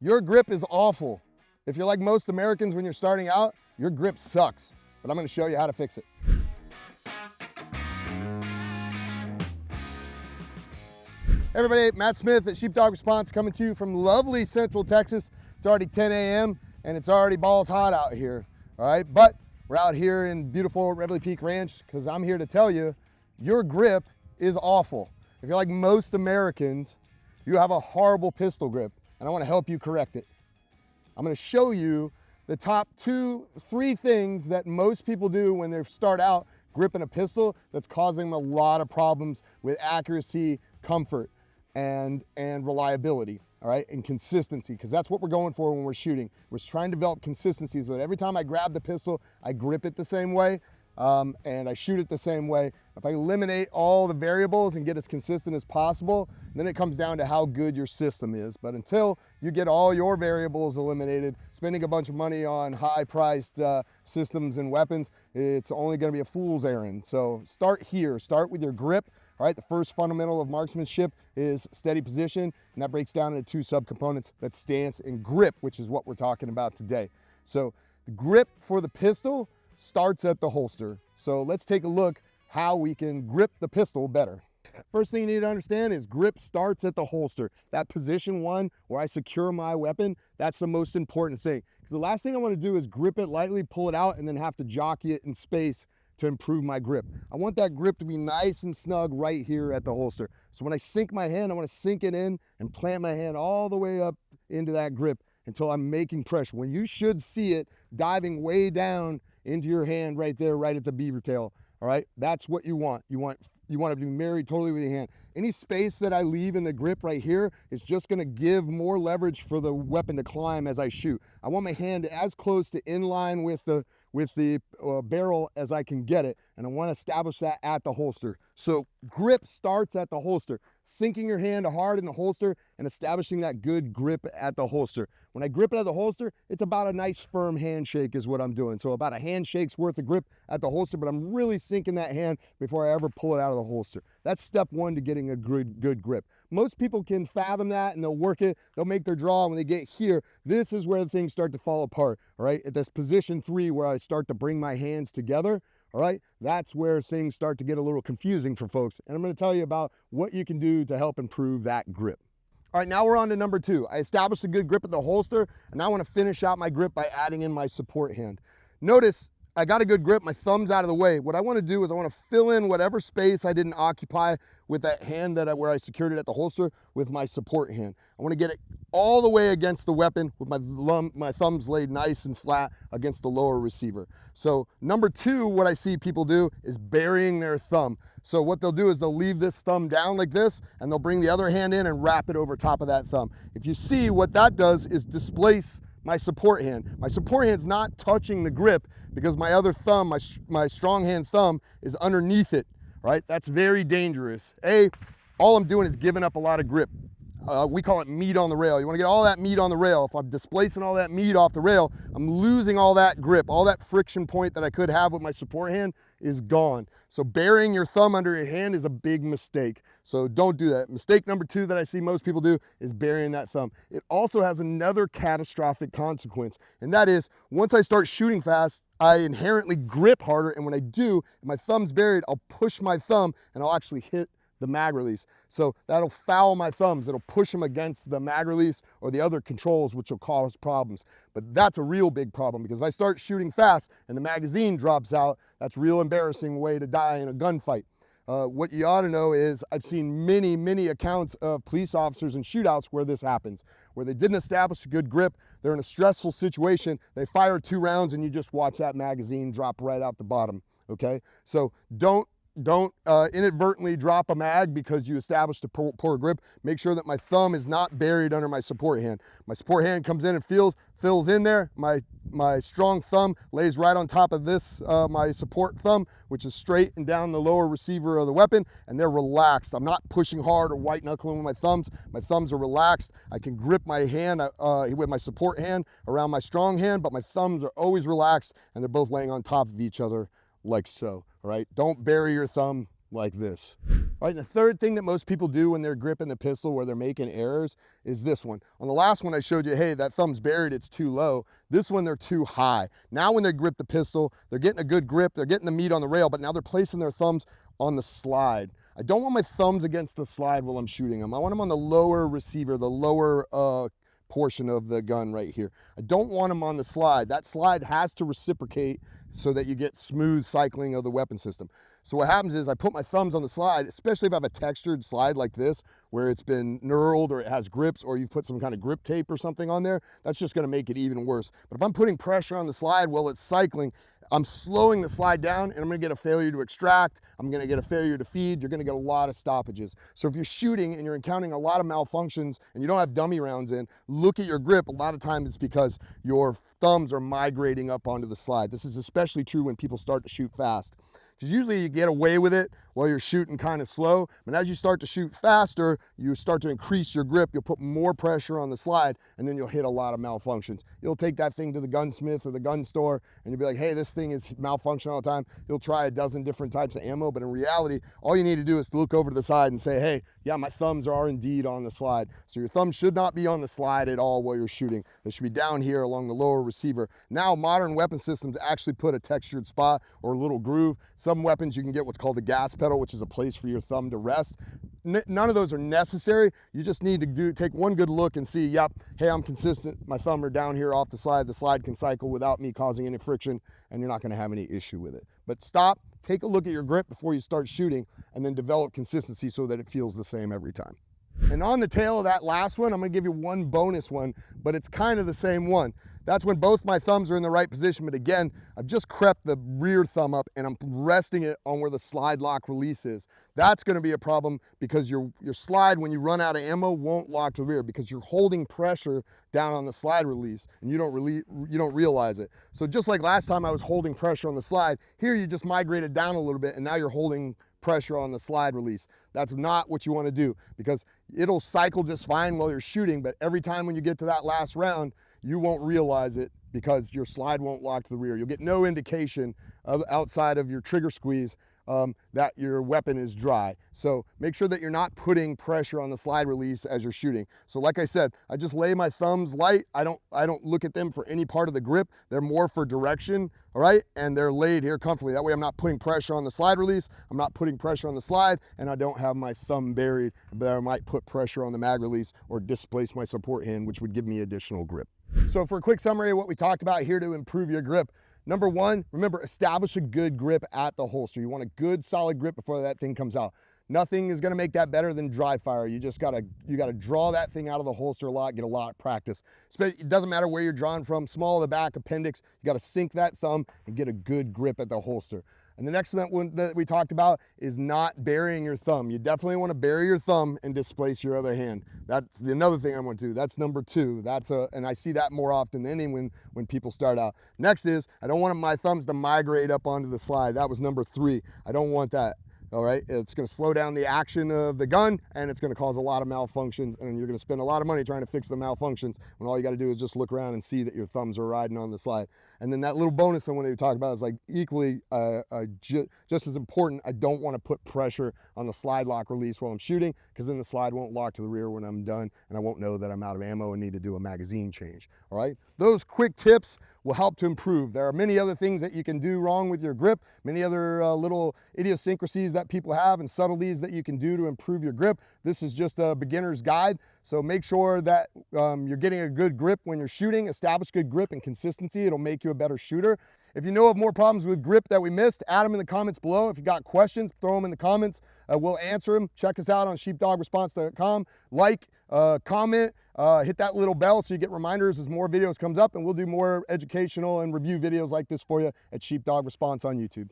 Your grip is awful. If you're like most Americans when you're starting out, your grip sucks, but I'm gonna show you how to fix it. Hey everybody, Matt Smith at Sheepdog Response coming to you from lovely Central Texas. It's already 10 a.m. and it's already balls hot out here, all right? But we're out here in beautiful Reveille Peak Ranch because I'm here to tell you, your grip is awful. If you're like most Americans, you have a horrible pistol grip, and I wanna help you correct it. I'm gonna show you the top 2-3 things that most people do when they start out gripping a pistol that's causing them a lot of problems with accuracy, comfort, and reliability, all right, and consistency, because that's what we're going for when we're shooting. We're trying to develop consistency so that every time I grab the pistol, I grip it the same way, and I shoot it the same way. If I eliminate all the variables and get as consistent as possible, then it comes down to how good your system is. But until you get all your variables eliminated, spending a bunch of money on high-priced systems and weapons, it's only gonna be a fool's errand. So start here, start with your grip. All right, the first fundamental of marksmanship is steady position, and that breaks down into 2 subcomponents, that's stance and grip, which is what we're talking about today. So the grip for the pistol starts at the holster. So let's take a look how we can grip the pistol better. First thing you need to understand is grip starts at the holster. That position 1 where I secure my weapon, that's the most important thing. Because the last thing I want to do is grip it lightly, pull it out, and then have to jockey it in space to improve my grip. I want that grip to be nice and snug right here at the holster. So when I sink my hand, I want to sink it in and plant my hand all the way up into that grip until I'm making pressure. When you should see it diving way down into your hand right there, right at the beaver tail. All right, that's what you want. You want to be married totally with your hand. Any space that I leave in the grip right here is just going to give more leverage for the weapon to climb as I shoot. I want my hand as close to in line with the barrel as I can get it, and I want to establish that at the holster. So grip starts at the holster, sinking your hand hard in the holster and establishing that good grip at the holster. When I grip it at the holster, it's about a nice firm handshake is what I'm doing. So about a handshake's worth of grip at the holster, but I'm really sinking that hand before I ever pull it out of the holster. That's step 1 to getting a good grip. Most people can fathom that and they'll work it, they'll make their draw. When they get here, this is where things start to fall apart, all right? At this position 3 where I start to bring my hands together, all right, that's where things start to get a little confusing for folks. And I'm gonna tell you about what you can do to help improve that grip. All right, now we're on to number 2. I established a good grip at the holster, and now I wanna finish out my grip by adding in my support hand. Notice, I got a good grip, my thumb's out of the way. What I wanna do is I wanna fill in whatever space I didn't occupy with that hand where I secured it at the holster with my support hand. I wanna get it all the way against the weapon with my thumbs laid nice and flat against the lower receiver. So number 2, what I see people do is burying their thumb. So what they'll do is they'll leave this thumb down like this, and they'll bring the other hand in and wrap it over top of that thumb. If you see, what that does is displace my support hand. My support hand's not touching the grip because my other thumb, my strong hand thumb, is underneath it, right? That's very dangerous. All I'm doing is giving up a lot of grip. We call it meat on the rail. You want to get all that meat on the rail. If I'm displacing all that meat off the rail, I'm losing all that grip. All that friction point that I could have with my support hand is gone. So burying your thumb under your hand is a big mistake. So don't do that. Mistake number 2 that I see most people do is burying that thumb. It also has another catastrophic consequence, and that is once I start shooting fast, I inherently grip harder, and when I do, and my thumb's buried, I'll push my thumb and I'll actually hit the mag release. So that'll foul my thumbs. It'll push them against the mag release or the other controls, which will cause problems. But that's a real big problem because if I start shooting fast and the magazine drops out, that's a real embarrassing way to die in a gunfight. What you ought to know is I've seen many accounts of police officers in shootouts where this happens, where they didn't establish a good grip, they're in a stressful situation, they fire 2 rounds and you just watch that magazine drop right out the bottom, okay? So don't inadvertently drop a mag because you established a poor grip. Make sure that my thumb is not buried under my support hand. My support hand comes in and fills in there. My strong thumb lays right on top of this, my support thumb, which is straight and down the lower receiver of the weapon, and they're relaxed. I'm not pushing hard or white knuckling with my thumbs. My thumbs are relaxed. I can grip my hand with my support hand around my strong hand, but my thumbs are always relaxed and they're both laying on top of each other like so, all right? Don't bury your thumb like this. All right, the third thing that most people do when they're gripping the pistol where they're making errors is this one. On the last one I showed you, hey, that thumb's buried, it's too low. This one, they're too high. Now when they grip the pistol, they're getting a good grip, they're getting the meat on the rail, but now they're placing their thumbs on the slide. I don't want my thumbs against the slide while I'm shooting them. I want them on the lower receiver, the lower portion of the gun right here. I don't want them on the slide. That slide has to reciprocate so that you get smooth cycling of the weapon system. So what happens is I put my thumbs on the slide, especially if I have a textured slide like this, where it's been knurled or it has grips, or you've put some kind of grip tape or something on there, that's just gonna make it even worse. But if I'm putting pressure on the slide while it's cycling, I'm slowing the slide down and I'm gonna get a failure to extract, I'm gonna get a failure to feed, you're gonna get a lot of stoppages. So if you're shooting and you're encountering a lot of malfunctions and you don't have dummy rounds in, look at your grip. A lot of times it's because your thumbs are migrating up onto the slide. This is especially true when people start to shoot fast. Because usually you get away with it while you're shooting kind of slow, but as you start to shoot faster, you start to increase your grip, you'll put more pressure on the slide, and then you'll hit a lot of malfunctions. You'll take that thing to the gunsmith or the gun store, and you'll be like, hey, this thing is malfunctioning all the time. You'll try a dozen different types of ammo, but in reality, all you need to do is to look over to the side and say, hey, yeah, my thumbs are indeed on the slide. So your thumbs should not be on the slide at all while you're shooting. They should be down here along the lower receiver. Now, modern weapon systems actually put a textured spot or a little groove. Some weapons you can get what's called a gas pedal, which is a place for your thumb to rest. None of those are necessary. You just need to take one good look and see, yep, hey, I'm consistent. My thumb are down here off the slide. The slide can cycle without me causing any friction, and you're not gonna have any issue with it. But stop, take a look at your grip before you start shooting, and then develop consistency so that it feels the same every time. And on the tail of that last one, I'm gonna give you one bonus one, but it's kind of the same one. That's when both my thumbs are in the right position, but again, I've just crept the rear thumb up and I'm resting it on where the slide lock release is. That's gonna be a problem because your slide, when you run out of ammo, won't lock to the rear because you're holding pressure down on the slide release and you don't realize it. So just like last time I was holding pressure on the slide, here you just migrated down a little bit and now you're holding pressure on the slide release. That's not what you want to do because it'll cycle just fine while you're shooting, but every time when you get to that last round, you won't realize it because your slide won't lock to the rear. You'll get no indication outside of your trigger squeeze that your weapon is dry. So make sure that you're not putting pressure on the slide release as you're shooting. So like I said, I just lay my thumbs light. I don't look at them for any part of the grip. They're more for direction, all right? And they're laid here comfortably. That way I'm not putting pressure on the slide release, I'm not putting pressure on the slide, and I don't have my thumb buried, but I might put pressure on the mag release or displace my support hand, which would give me additional grip. So for a quick summary of what we talked about here to improve your grip, number one, remember, establish a good grip at the holster. You want a good solid grip before that thing comes out. Nothing is gonna make that better than dry fire. You gotta draw that thing out of the holster a lot, get a lot of practice. It doesn't matter where you're drawing from, small of the back, appendix, you gotta sink that thumb and get a good grip at the holster. And the next one that we talked about is not burying your thumb. You definitely want to bury your thumb and displace your other hand. That's another thing I want to do. That's number two. And I see that more often than any when people start out. Next is, I don't want my thumbs to migrate up onto the slide. That was number three. I don't want that. All right, it's gonna slow down the action of the gun and it's gonna cause a lot of malfunctions and you're gonna spend a lot of money trying to fix the malfunctions when all you gotta do is just look around and see that your thumbs are riding on the slide. And then that little bonus one that we talked about is like equally just as important. I don't wanna put pressure on the slide lock release while I'm shooting because then the slide won't lock to the rear when I'm done and I won't know that I'm out of ammo and need to do a magazine change, all right? Those quick tips will help to improve. There are many other things that you can do wrong with your grip, many other little idiosyncrasies that people have and subtleties that you can do to improve your grip. This is just a beginner's guide, so make sure that you're getting a good grip when you're shooting. Establish good grip and consistency. It'll make you a better shooter. If you know of more problems with grip that we missed, add them in the comments below. If you got questions, throw them in the comments. We'll answer them. Check us out on sheepdogresponse.com. Like, comment, hit that little bell so you get reminders as more videos comes up, and we'll do more educational and review videos like this for you at Sheepdog Response on YouTube.